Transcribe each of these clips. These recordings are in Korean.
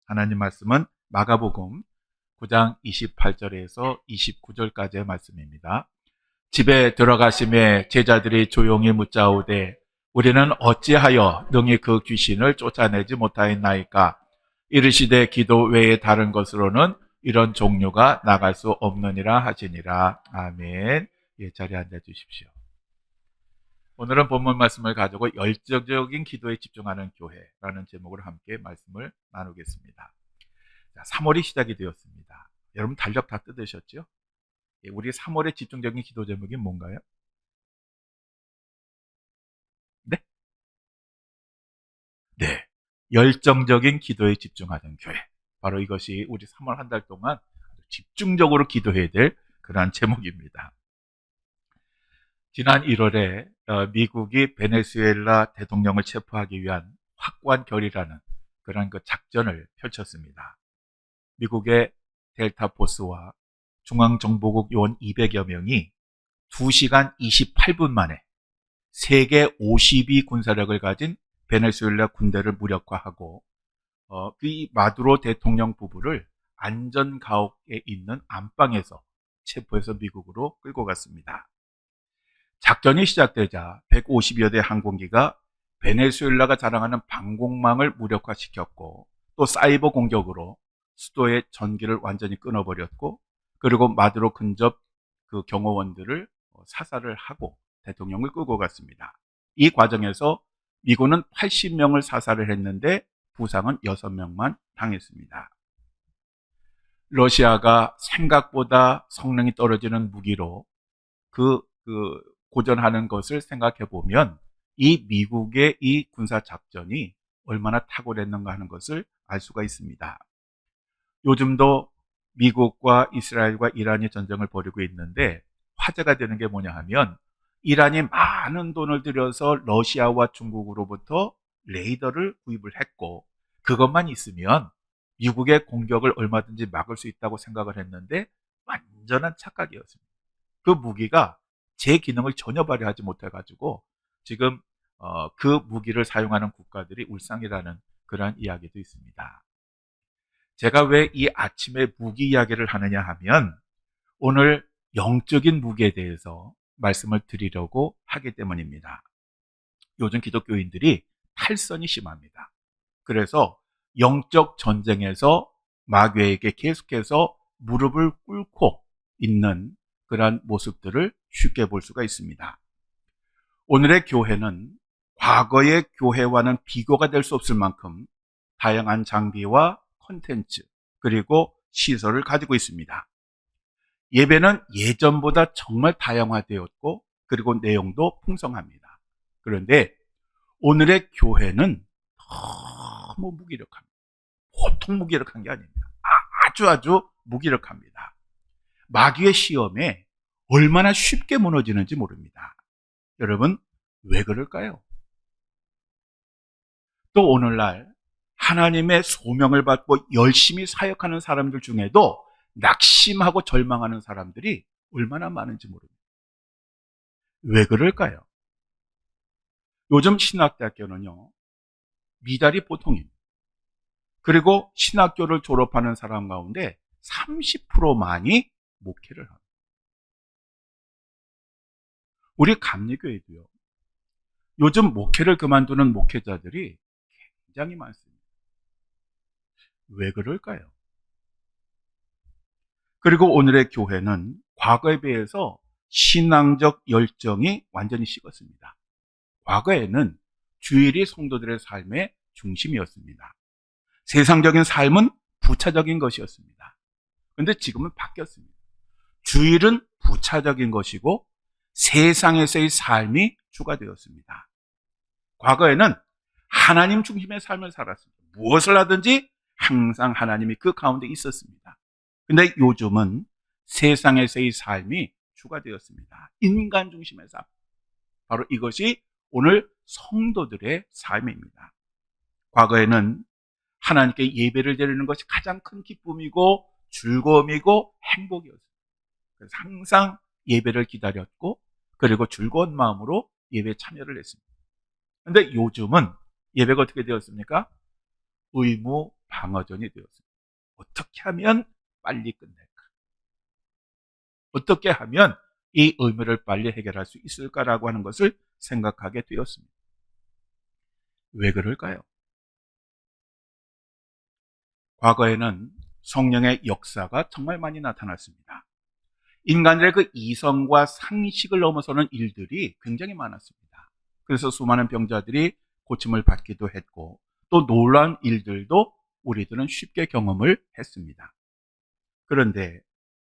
하나님 말씀은 마가복음 9장 28절에서 29절까지의 말씀입니다. 집에 들어가심에 제자들이 조용히 묻자오되 우리는 어찌하여 능히 그 귀신을 쫓아내지 못하였나이까? 이르시되 기도 외에 다른 것으로는 이런 종류가 나갈 수 없느니라 하시니라. 아멘. 예, 자리에 앉아 주십시오. 오늘은 본문 말씀을 가지고 열정적인 기도에 집중하는 교회라는 제목으로 함께 말씀을 나누겠습니다. 자, 3월이 시작이 되었습니다. 여러분 달력 다 뜯으셨죠? 예, 우리 3월의 집중적인 기도 제목이 뭔가요? 네? 네. 열정적인 기도에 집중하는 교회. 바로 이것이 우리 3월 한 달 동안 집중적으로 기도해야 될 그러한 제목입니다. 지난 1월에 미국이 베네수엘라 대통령을 체포하기 위한 확고한 결의라는 그런 그 작전을 펼쳤습니다. 미국의 델타 포스와 중앙정보국 요원 200여 명이 2시간 28분 만에 세계 50위 군사력을 가진 베네수엘라 군대를 무력화하고 이 마두로 대통령 부부를 안전가옥에 있는 안방에서 체포해서 미국으로 끌고 갔습니다. 작전이 시작되자 150여 대 항공기가 베네수엘라가 자랑하는 방공망을 무력화시켰고 또 사이버 공격으로 수도의 전기를 완전히 끊어버렸고 그리고 마두로 근접 그 경호원들을 사살을 하고 대통령을 끌고 갔습니다. 이 과정에서 미군은 80명을 사살을 했는데 부상은 6명만 당했습니다. 러시아가 생각보다 성능이 떨어지는 무기로 그 고전하는 것을 생각해 보면 이 미국의 이 군사 작전이 얼마나 탁월했는가 하는 것을 알 수가 있습니다. 요즘도 미국과 이스라엘과 이란이 전쟁을 벌이고 있는데 화제가 되는 게 뭐냐 하면 이란이 많은 돈을 들여서 러시아와 중국으로부터 레이더를 구입을 했고 그것만 있으면 미국의 공격을 얼마든지 막을 수 있다고 생각을 했는데 완전한 착각이었습니다. 그 무기가 제 기능을 전혀 발휘하지 못해가지고 지금 그 무기를 사용하는 국가들이 울상이라는 그런 이야기도 있습니다. 제가 왜 이 아침에 무기 이야기를 하느냐 하면 오늘 영적인 무기에 대해서 말씀을 드리려고 하기 때문입니다. 요즘 기독교인들이 탈선이 심합니다. 그래서 영적 전쟁에서 마귀에게 계속해서 무릎을 꿇고 있는 그러한 모습들을 쉽게 볼 수가 있습니다. 오늘의 교회는 과거의 교회와는 비교가 될 수 없을 만큼 다양한 장비와 콘텐츠 그리고 시설을 가지고 있습니다. 예배는 예전보다 정말 다양화되었고 그리고 내용도 풍성합니다. 그런데 오늘의 교회는 너무 무기력합니다. 보통 무기력한 게 아닙니다. 아주 무기력합니다. 마귀의 시험에 얼마나 쉽게 무너지는지 모릅니다. 여러분, 왜 그럴까요? 또 오늘날 하나님의 소명을 받고 열심히 사역하는 사람들 중에도 낙심하고 절망하는 사람들이 얼마나 많은지 모릅니다. 왜 그럴까요? 요즘 신학대학교는요, 미달이 보통입니다. 그리고 신학교를 졸업하는 사람 가운데 30%만이 목회를 합니다. 우리 감리교회도요, 요즘 목회를 그만두는 목회자들이 굉장히 많습니다. 왜 그럴까요? 그리고 오늘의 교회는 과거에 비해서 신앙적 열정이 완전히 식었습니다. 과거에는 주일이 성도들의 삶의 중심이었습니다. 세상적인 삶은 부차적인 것이었습니다. 그런데 지금은 바뀌었습니다. 주일은 부차적인 것이고 세상에서의 삶이 주가 되었습니다. 과거에는 하나님 중심의 삶을 살았습니다. 무엇을 하든지 항상 하나님이 그 가운데 있었습니다. 근데 요즘은 세상에서의 삶이 주가 되었습니다. 인간 중심의 삶. 바로 이것이 오늘 성도들의 삶입니다. 과거에는 하나님께 예배를 드리는 것이 가장 큰 기쁨이고 즐거움이고 행복이었습니다. 그래서 항상 예배를 기다렸고 그리고 즐거운 마음으로 예배에 참여를 했습니다. 그런데 요즘은 예배가 어떻게 되었습니까? 의무 방어전이 되었습니다. 어떻게 하면 빨리 끝낼까? 어떻게 하면 이 의무를 빨리 해결할 수 있을까라고 하는 것을 생각하게 되었습니다. 왜 그럴까요? 과거에는 성령의 역사가 정말 많이 나타났습니다. 인간들의 그 이성과 상식을 넘어서는 일들이 굉장히 많았습니다. 그래서 수많은 병자들이 고침을 받기도 했고 또 놀라운 일들도 우리들은 쉽게 경험을 했습니다. 그런데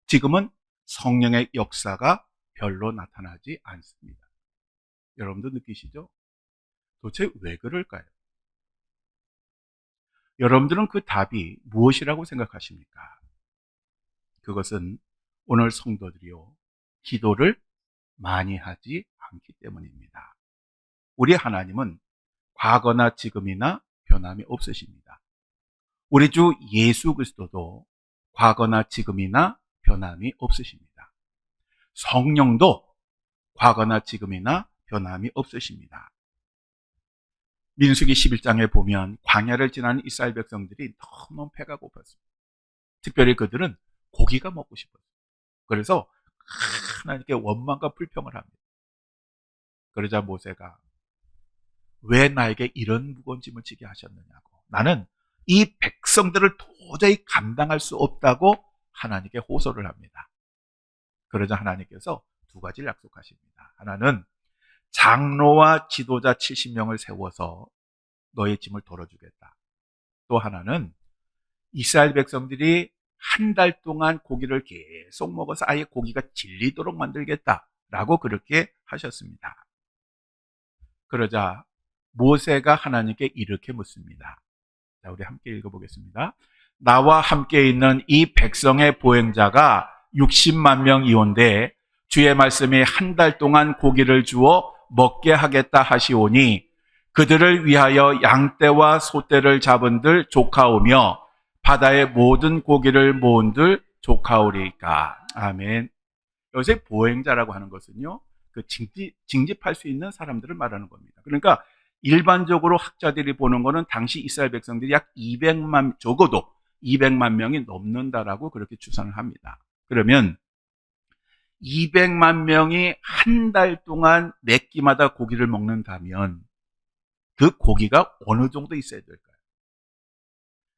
지금은 성령의 역사가 별로 나타나지 않습니다. 여러분도 느끼시죠? 도대체 왜 그럴까요? 여러분들은 그 답이 무엇이라고 생각하십니까? 그것은 오늘 성도들이요, 기도를 많이 하지 않기 때문입니다. 우리 하나님은 과거나 지금이나 변함이 없으십니다. 우리 주 예수 그리스도도 과거나 지금이나 변함이 없으십니다. 성령도 과거나 지금이나 변함이 없으십니다. 민수기 11장에 보면 광야를 지나는 이스라엘 백성들이 너무 배가 고팠습니다. 특별히 그들은 고기가 먹고 싶었어요. 그래서 하나님께 원망과 불평을 합니다. 그러자 모세가 왜 나에게 이런 무거운 짐을 지게 하셨느냐고, 나는 이 백성들을 도저히 감당할 수 없다고 하나님께 호소를 합니다. 그러자 하나님께서 두 가지를 약속하십니다. 하나는 장로와 지도자 70명을 세워서 너의 짐을 덜어주겠다. 또 하나는 이스라엘 백성들이 한 달 동안 고기를 계속 먹어서 아예 고기가 질리도록 만들겠다라고 그렇게 하셨습니다. 그러자 모세가 하나님께 이렇게 묻습니다. 자, 우리 함께 읽어보겠습니다. 나와 함께 있는 이 백성의 보행자가 60만 명이온데 주의 말씀이 한 달 동안 고기를 주어 먹게 하겠다 하시오니 그들을 위하여 양떼와 소떼를 잡은들 조카오며 바다의 모든 고기를 모은들 조카오리까. 아멘. 여기서 보행자라고 하는 것은요, 그 징집할 수 있는 사람들을 말하는 겁니다. 그러니까 일반적으로 학자들이 보는 거는 당시 이스라엘 백성들이 약 200만, 적어도 200만 명이 넘는다라고 그렇게 추산을 합니다. 그러면 200만 명이 한 달 동안 매 끼마다 고기를 먹는다면 그 고기가 어느 정도 있어야 될까요?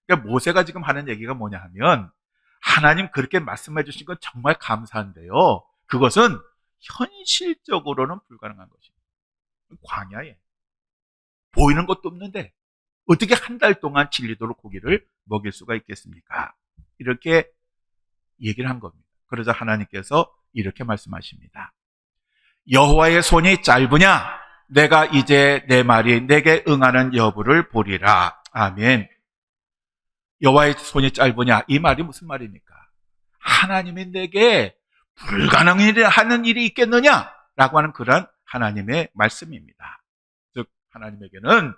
그러니까 모세가 지금 하는 얘기가 뭐냐 하면 하나님 그렇게 말씀해 주신 건 정말 감사한데요, 그것은 현실적으로는 불가능한 것입니다. 광야에 보이는 것도 없는데 어떻게 한 달 동안 질리도록 고기를 먹일 수가 있겠습니까? 이렇게 얘기를 한 겁니다. 그러자 하나님께서 이렇게 말씀하십니다. 여호와의 손이 짧으냐? 내가 이제 내 말이 내게 응하는 여부를 보리라. 아멘. 여호와의 손이 짧으냐? 이 말이 무슨 말입니까? 하나님이 내게 불가능하는 일이 있겠느냐? 라고 하는 그런 하나님의 말씀입니다. 즉 하나님에게는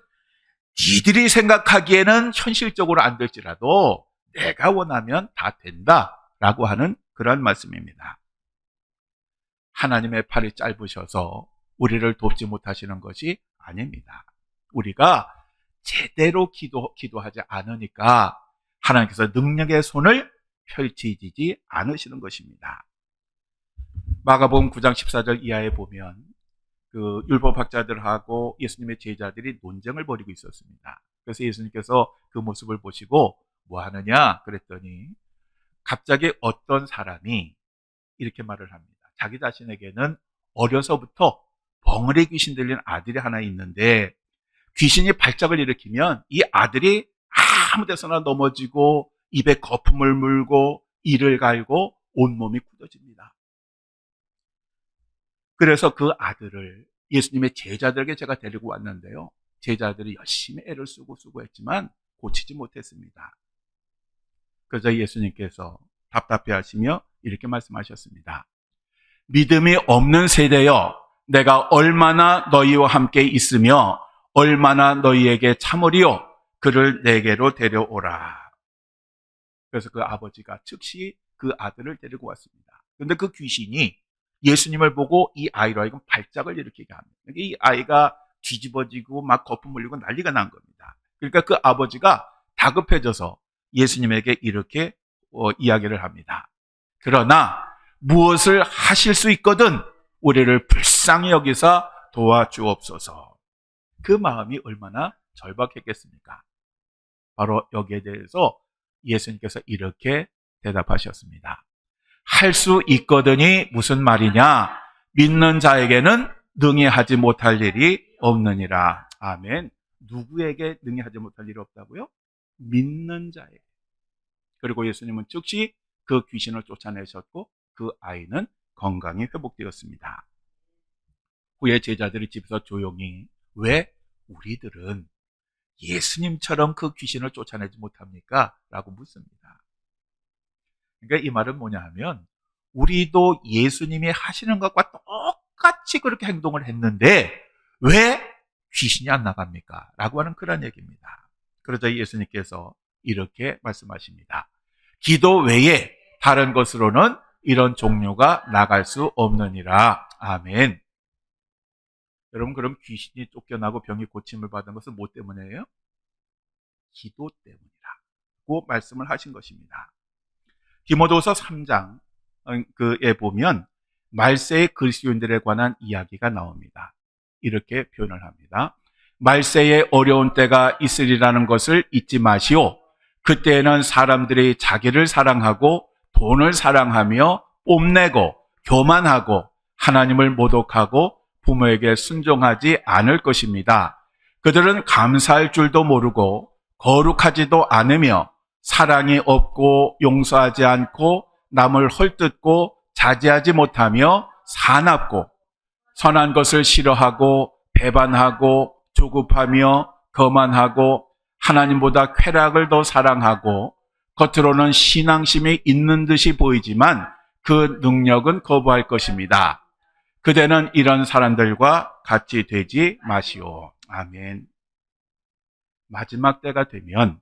니들이 생각하기에는 현실적으로 안 될지라도 내가 원하면 다 된다라고 하는 그런 말씀입니다. 하나님의 팔이 짧으셔서 우리를 돕지 못하시는 것이 아닙니다. 우리가 제대로 기도하지 않으니까 하나님께서 능력의 손을 펼치지 않으시는 것입니다. 마가복음 9장 14절 이하에 보면 그 율법학자들하고 예수님의 제자들이 논쟁을 벌이고 있었습니다. 그래서 예수님께서 그 모습을 보시고 뭐 하느냐 그랬더니 갑자기 어떤 사람이 이렇게 말을 합니다. 자기 자신에게는 어려서부터 벙어리 귀신 들린 아들이 하나 있는데 귀신이 발작을 일으키면 이 아들이 아무 데서나 넘어지고 입에 거품을 물고 이를 갈고 온몸이 굳어집니다. 그래서 그 아들을 예수님의 제자들에게 제가 데리고 왔는데요, 제자들이 열심히 애를 쓰고 수고했지만 고치지 못했습니다. 그래서 예수님께서 답답해하시며 이렇게 말씀하셨습니다. 믿음이 없는 세대여, 내가 얼마나 너희와 함께 있으며 얼마나 너희에게 참으리요, 그를 내게로 데려오라. 그래서 그 아버지가 즉시 그 아들을 데리고 왔습니다. 그런데 그 귀신이 예수님을 보고 이 아이로 하여금 발작을 일으키게 합니다. 이 아이가 뒤집어지고 막 거품 물리고 난리가 난 겁니다. 그러니까 그 아버지가 다급해져서 예수님에게 이렇게 이야기를 합니다. 그러나 무엇을 하실 수 있거든 우리를 불쌍히 여기사 도와주옵소서. 그 마음이 얼마나 절박했겠습니까? 바로 여기에 대해서 예수님께서 이렇게 대답하셨습니다. 할 수 있거든이 무슨 말이냐? 믿는 자에게는 능히 하지 못할 일이 없느니라. 아멘. 누구에게 능히 하지 못할 일이 없다고요? 믿는 자에게. 그리고 예수님은 즉시 그 귀신을 쫓아내셨고 그 아이는 건강히 회복되었습니다. 후에 제자들이 집에서 조용히 왜 우리들은 예수님처럼 그 귀신을 쫓아내지 못합니까? 라고 묻습니다. 그러니까 이 말은 뭐냐 하면 우리도 예수님이 하시는 것과 똑같이 그렇게 행동을 했는데 왜 귀신이 안 나갑니까? 라고 하는 그런 얘기입니다. 그러자 예수님께서 이렇게 말씀하십니다. 기도 외에 다른 것으로는 이런 종류가 나갈 수 없느니라. 아멘. 여러분, 그럼 귀신이 쫓겨나고 병이 고침을 받은 것은 뭐 때문이에요? 기도 때문이라고 말씀을 하신 것입니다. 디모데후서 3장에 보면 말세의 그리스도인들에 관한 이야기가 나옵니다. 이렇게 표현을 합니다. 말세에 어려운 때가 있으리라는 것을 잊지 마시오. 그때에는 사람들이 자기를 사랑하고 돈을 사랑하며 뽐내고 교만하고 하나님을 모독하고 부모에게 순종하지 않을 것입니다. 그들은 감사할 줄도 모르고 거룩하지도 않으며 사랑이 없고 용서하지 않고 남을 헐뜯고 자제하지 못하며 사납고 선한 것을 싫어하고 배반하고 조급하며 거만하고 하나님보다 쾌락을 더 사랑하고 겉으로는 신앙심이 있는 듯이 보이지만 그 능력은 거부할 것입니다. 그대는 이런 사람들과 같이 되지 마시오. 아멘. 마지막 때가 되면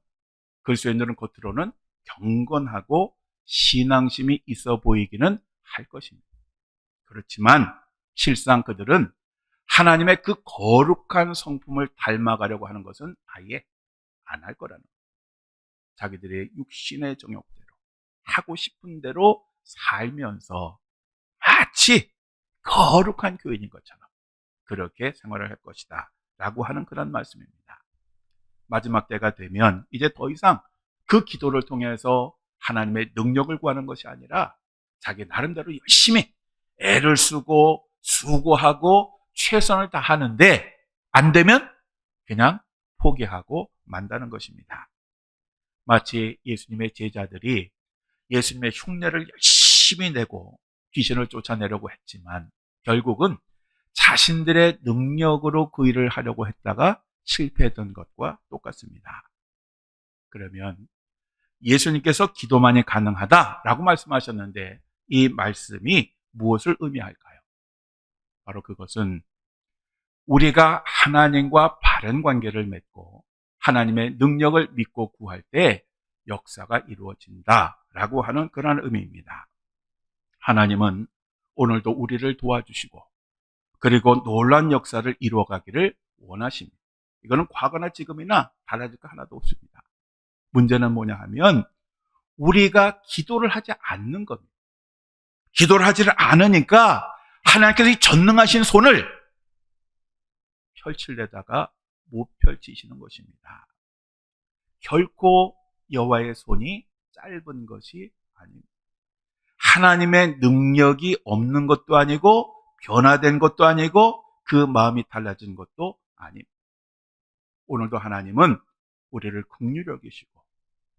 그리스도인들은 겉으로는 경건하고 신앙심이 있어 보이기는 할 것입니다. 그렇지만 실상 그들은 하나님의 그 거룩한 성품을 닮아가려고 하는 것은 아예 안 할 거라는 거예요. 자기들의 육신의 정욕대로 하고 싶은 대로 살면서 마치 거룩한 교인인 것처럼 그렇게 생활을 할 것이다 라고 하는 그런 말씀입니다. 마지막 때가 되면 이제 더 이상 그 기도를 통해서 하나님의 능력을 구하는 것이 아니라 자기 나름대로 열심히 애를 쓰고 수고하고 최선을 다하는데 안 되면 그냥 포기하고 만다는 것입니다. 마치 예수님의 제자들이 예수님의 흉내를 열심히 내고 귀신을 쫓아내려고 했지만 결국은 자신들의 능력으로 그 일을 하려고 했다가 실패했던 것과 똑같습니다. 그러면 예수님께서 기도만이 가능하다라고 말씀하셨는데 이 말씀이 무엇을 의미할까요? 바로 그것은 우리가 하나님과 바른 관계를 맺고 하나님의 능력을 믿고 구할 때 역사가 이루어진다라고 하는 그런 의미입니다. 하나님은 오늘도 우리를 도와주시고 그리고 놀라운 역사를 이루어가기를 원하십니다. 이거는 과거나 지금이나 달라질 거 하나도 없습니다. 문제는 뭐냐 하면 우리가 기도를 하지 않는 겁니다. 기도를 하지를 않으니까 하나님께서 이 전능하신 손을 펼치려다가 못 펼치시는 것입니다. 결코 여호와의 손이 짧은 것이 아닙니다. 하나님의 능력이 없는 것도 아니고 변화된 것도 아니고 그 마음이 달라진 것도 아닙니다. 오늘도 하나님은 우리를 긍휼히 여기시고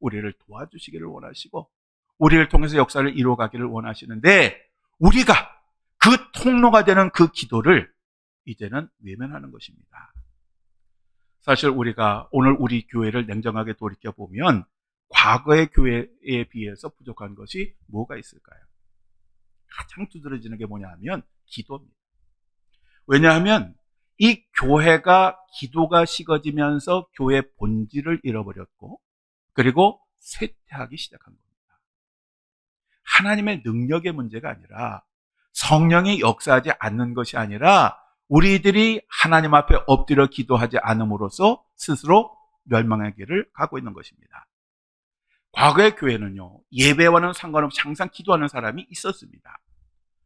우리를 도와주시기를 원하시고 우리를 통해서 역사를 이루어가기를 원하시는데 우리가 그 통로가 되는 그 기도를 이제는 외면하는 것입니다. 사실 우리가 오늘 우리 교회를 냉정하게 돌이켜보면 과거의 교회에 비해서 부족한 것이 뭐가 있을까요? 가장 두드러지는 게 뭐냐 하면 기도입니다. 왜냐하면 이 교회가 기도가 식어지면서 교회 본질을 잃어버렸고 그리고 쇠퇴하기 시작한 겁니다. 하나님의 능력의 문제가 아니라 성령이 역사하지 않는 것이 아니라 우리들이 하나님 앞에 엎드려 기도하지 않음으로써 스스로 멸망의 길을 가고 있는 것입니다. 과거의 교회는요, 예배와는 상관없이 항상 기도하는 사람이 있었습니다.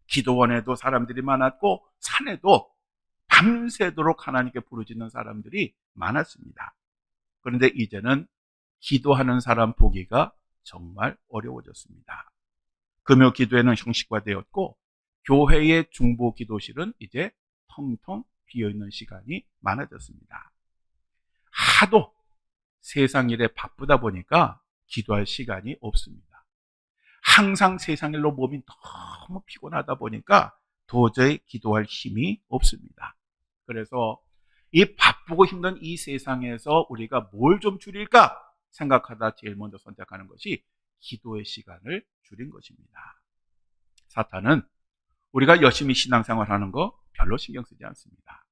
기도원에도 사람들이 많았고 산에도 밤새도록 하나님께 부르짖는 사람들이 많았습니다. 그런데 이제는 기도하는 사람 보기가 정말 어려워졌습니다. 금요 기도회는 형식화되었고 교회의 중보 기도실은 이제 텅텅 비어있는 시간이 많아졌습니다. 하도 세상 일에 바쁘다 보니까 기도할 시간이 없습니다. 항상 세상 일로 몸이 너무 피곤하다 보니까 도저히 기도할 힘이 없습니다. 그래서 이 바쁘고 힘든 이 세상에서 우리가 뭘 좀 줄일까 생각하다 제일 먼저 선택하는 것이 기도의 시간을 줄인 것입니다. 사탄은 우리가 열심히 신앙생활하는 거 별로 신경 쓰지 않습니다.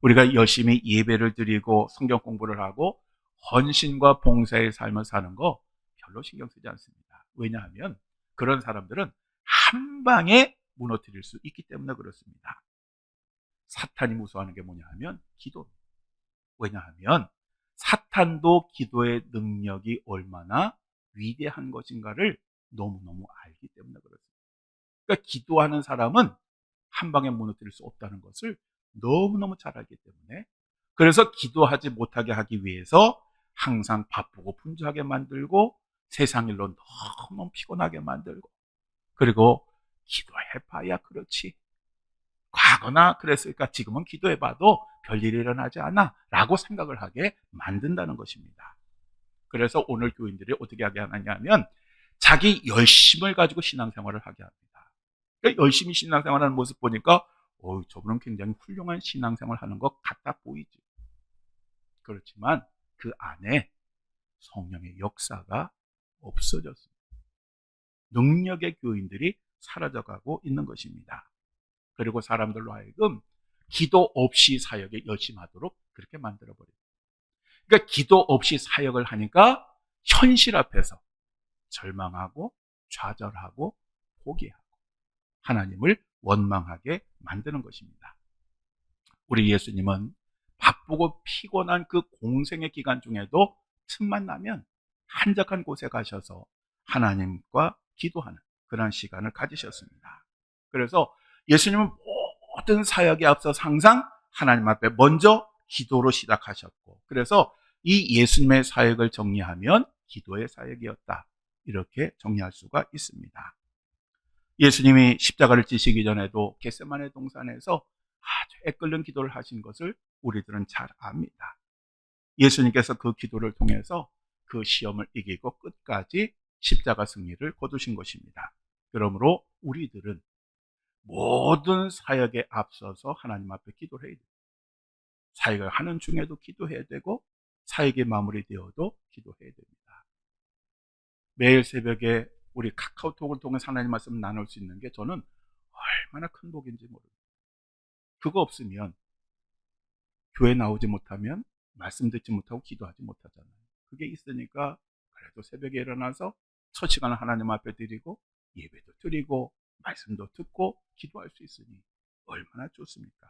우리가 열심히 예배를 드리고 성경 공부를 하고 헌신과 봉사의 삶을 사는 거 별로 신경 쓰지 않습니다. 왜냐하면 그런 사람들은 한 방에 무너뜨릴 수 있기 때문에 그렇습니다. 사탄이 무서워하는 게 뭐냐 하면 기도. 왜냐하면 사탄도 기도의 능력이 얼마나 위대한 것인가를 너무너무 알기 때문에 그렇습니다. 그러니까 기도하는 사람은 한 방에 무너뜨릴 수 없다는 것을 너무너무 잘 알기 때문에, 그래서 기도하지 못하게 하기 위해서 항상 바쁘고 분주하게 만들고 세상 일로 너무 피곤하게 만들고, 그리고 기도해봐야 그렇지, 과거나 그랬으니까 지금은 기도해봐도 별일이 일어나지 않아 라고 생각을 하게 만든다는 것입니다. 그래서 오늘 교인들이 어떻게 하게 하느냐면 자기 열심을 가지고 신앙생활을 하게 합니다. 그러니까 열심히 신앙생활하는 모습 보니까 저분은 굉장히 훌륭한 신앙생활 하는 것 같아 보이죠. 그렇지만 그 안에 성령의 역사가 없어졌습니다. 능력의 교인들이 사라져가고 있는 것입니다. 그리고 사람들로 하여금 기도 없이 사역에 열심히 하도록 그렇게 만들어버립니다. 그러니까 기도 없이 사역을 하니까 현실 앞에서 절망하고 좌절하고 포기하고 하나님을 원망하게 만드는 것입니다. 우리 예수님은 바쁘고 피곤한 그 공생의 기간 중에도 틈만 나면 한적한 곳에 가셔서 하나님과 기도하는 그런 시간을 가지셨습니다. 그래서 예수님은 모든 사역에 앞서서 항상 하나님 앞에 먼저 기도로 시작하셨고, 그래서 이 예수님의 사역을 정리하면 기도의 사역이었다, 이렇게 정리할 수가 있습니다. 예수님이 십자가를 지시기 전에도 겟세마네 동산에서 아주 애끓는 기도를 하신 것을 우리들은 잘 압니다. 예수님께서 그 기도를 통해서 그 시험을 이기고 끝까지 십자가 승리를 거두신 것입니다. 그러므로 우리들은 모든 사역에 앞서서 하나님 앞에 기도를 해야 돼요. 사역을 하는 중에도 기도해야 되고 사역이 마무리되어도 기도해야 됩니다. 매일 새벽에 우리 카카오톡을 통해 하나님 말씀을 나눌 수 있는 게 저는 얼마나 큰 복인지 모릅니다. 그거 없으면 교회 나오지 못하면 말씀 듣지 못하고 기도하지 못하잖아요. 그게 있으니까 그래도 새벽에 일어나서 첫 시간을 하나님 앞에 드리고 예배도 드리고 말씀도 듣고 기도할 수 있으니 얼마나 좋습니까?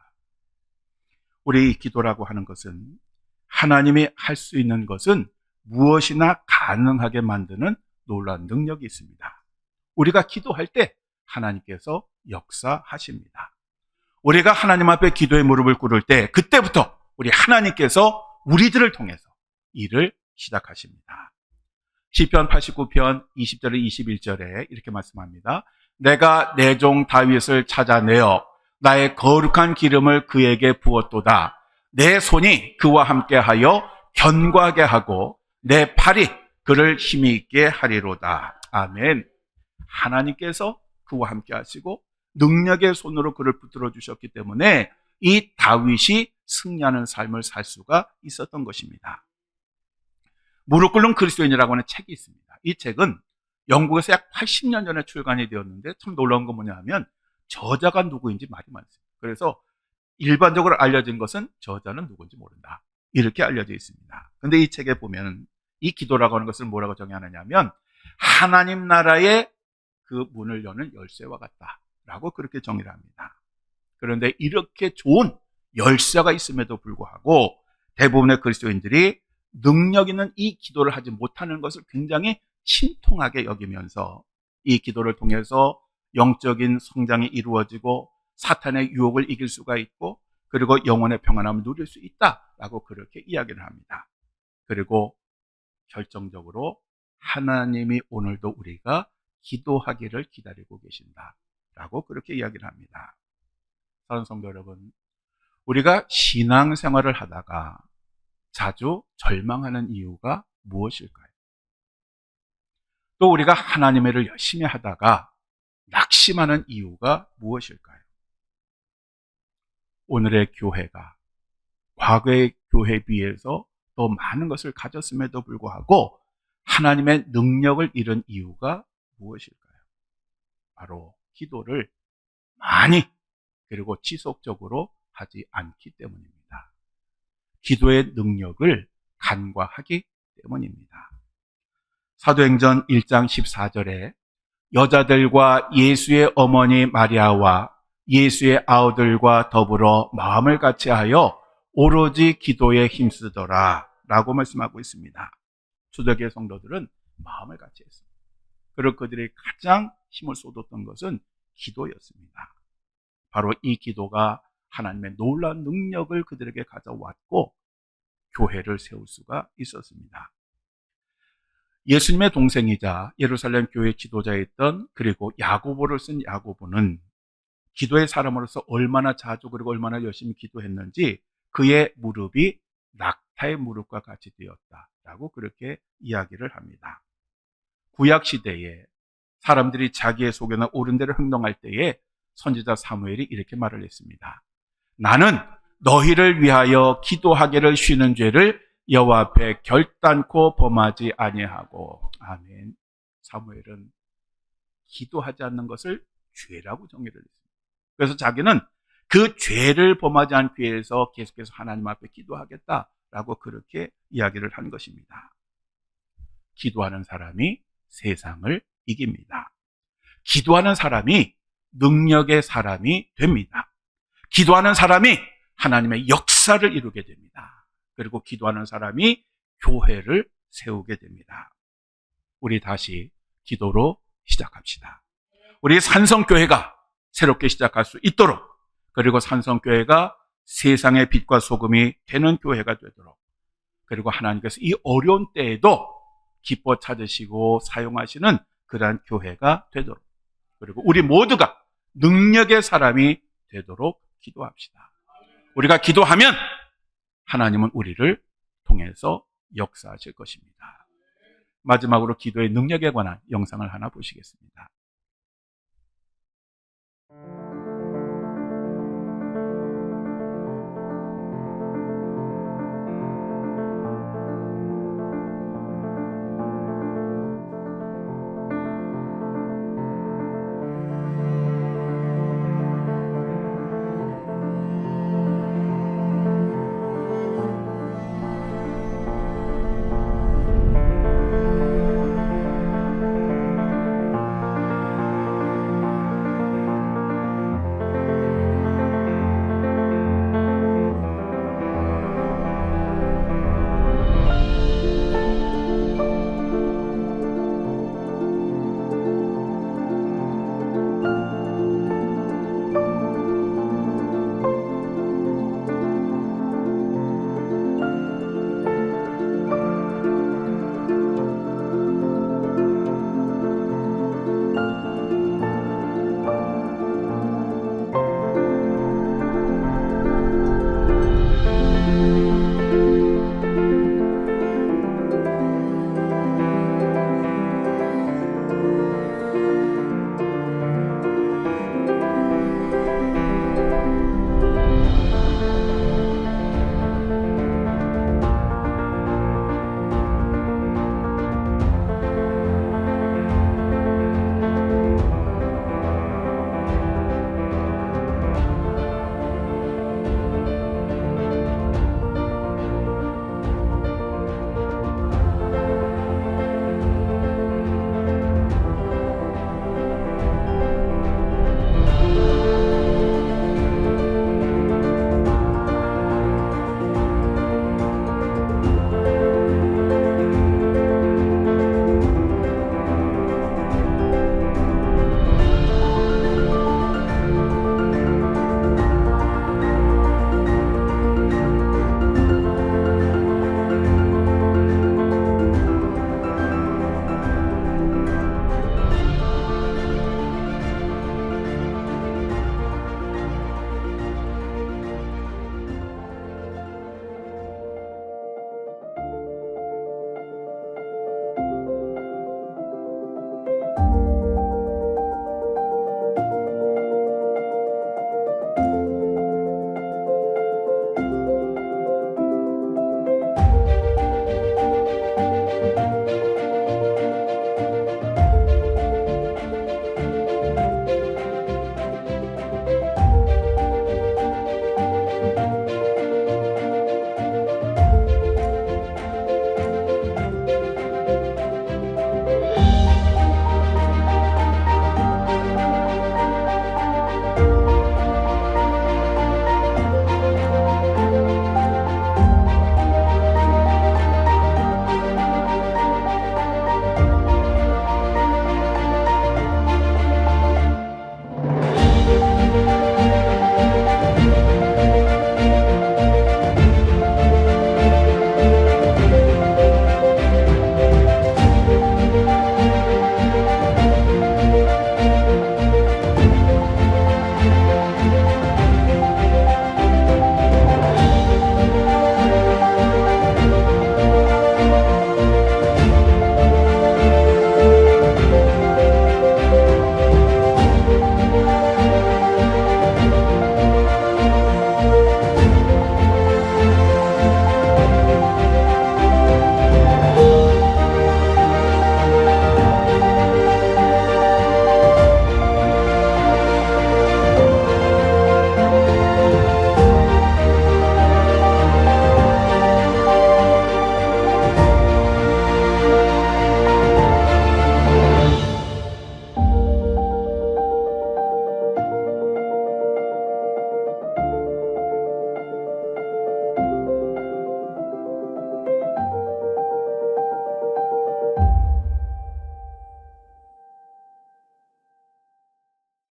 우리 기도라고 하는 것은 하나님이 할 수 있는 것은 무엇이나 가능하게 만드는 놀라운 능력이 있습니다. 우리가 기도할 때 하나님께서 역사하십니다. 우리가 하나님 앞에 기도의 무릎을 꿇을 때 그때부터 우리 하나님께서 우리들을 통해서 일을 시작하십니다. 시편 89편 20절에 21절에 이렇게 말씀합니다. 내가 내 종 다윗을 찾아내어 나의 거룩한 기름을 그에게 부었도다. 내 손이 그와 함께하여 견고하게 하고 내 팔이 그를 힘이 있게 하리로다. 아멘. 하나님께서 그와 함께 하시고 능력의 손으로 그를 붙들어 주셨기 때문에 이 다윗이 승리하는 삶을 살 수가 있었던 것입니다. 무릎 꿇는 그리스도인이라고 하는 책이 있습니다. 이 책은 영국에서 약 80년 전에 출간이 되었는데 참 놀라운 건 뭐냐 하면 저자가 누구인지 말이 많습니다. 그래서 일반적으로 알려진 것은 저자는 누구인지 모른다, 이렇게 알려져 있습니다. 그런데 이 책에 보면 이 기도라고 하는 것을 뭐라고 정의하느냐 하면 하나님 나라의 그 문을 여는 열쇠와 같다라고 그렇게 정의를 합니다. 그런데 이렇게 좋은 열쇠가 있음에도 불구하고 대부분의 그리스도인들이 능력 있는 이 기도를 하지 못하는 것을 굉장히 신통하게 여기면서 이 기도를 통해서 영적인 성장이 이루어지고 사탄의 유혹을 이길 수가 있고 그리고 영혼의 평안함을 누릴 수 있다라고 그렇게 이야기를 합니다. 그리고 결정적으로 하나님이 오늘도 우리가 기도하기를 기다리고 계신다라고 그렇게 이야기를 합니다. 사랑하는 성도 여러분, 우리가 신앙생활을 하다가 자주 절망하는 이유가 무엇일까요? 또 우리가 하나님의 일을 열심히 하다가 낙심하는 이유가 무엇일까요? 오늘의 교회가 과거의 교회에 비해서 더 많은 것을 가졌음에도 불구하고 하나님의 능력을 잃은 이유가 무엇일까요? 바로 기도를 많이 그리고 지속적으로 하지 않기 때문입니다. 기도의 능력을 간과하기 때문입니다. 사도행전 1장 14절에 여자들과 예수의 어머니 마리아와 예수의 아우들과 더불어 마음을 같이하여 오로지 기도에 힘쓰더라 라고 말씀하고 있습니다. 초대교회 성도들은 마음을 같이했습니다. 그리고 그들이 가장 힘을 쏟았던 것은 기도였습니다. 바로 이 기도가 하나님의 놀라운 능력을 그들에게 가져왔고 교회를 세울 수가 있었습니다. 예수님의 동생이자 예루살렘 교회 지도자였던 그리고 야고보를 쓴 야고보는 기도의 사람으로서 얼마나 자주 그리고 얼마나 열심히 기도했는지 그의 무릎이 낙타의 무릎과 같이 되었다라고 그렇게 이야기를 합니다. 구약시대에 사람들이 자기의 속에나 옳은 대로 행동할 때에 선지자 사무엘이 이렇게 말을 했습니다. 나는 너희를 위하여 기도하기를 쉬는 죄를 여호와 앞에 결단코 범하지 아니하고. 아멘. 사무엘은 기도하지 않는 것을 죄라고 정의를 했습니다. 그래서 자기는 그 죄를 범하지 않기 위해서 계속해서 하나님 앞에 기도하겠다라고 그렇게 이야기를 한 것입니다. 기도하는 사람이 세상을 이깁니다. 기도하는 사람이 능력의 사람이 됩니다. 기도하는 사람이 하나님의 역사를 이루게 됩니다. 그리고 기도하는 사람이 교회를 세우게 됩니다. 우리 다시 기도로 시작합시다. 우리 산성교회가 새롭게 시작할 수 있도록, 그리고 산성교회가 세상의 빛과 소금이 되는 교회가 되도록, 그리고 하나님께서 이 어려운 때에도 기뻐 찾으시고 사용하시는 그러한 교회가 되도록, 그리고 우리 모두가 능력의 사람이 되도록 기도합시다. 우리가 기도하면 하나님은 우리를 통해서 역사하실 것입니다. 마지막으로 기도의 능력에 관한 영상을 하나 보시겠습니다.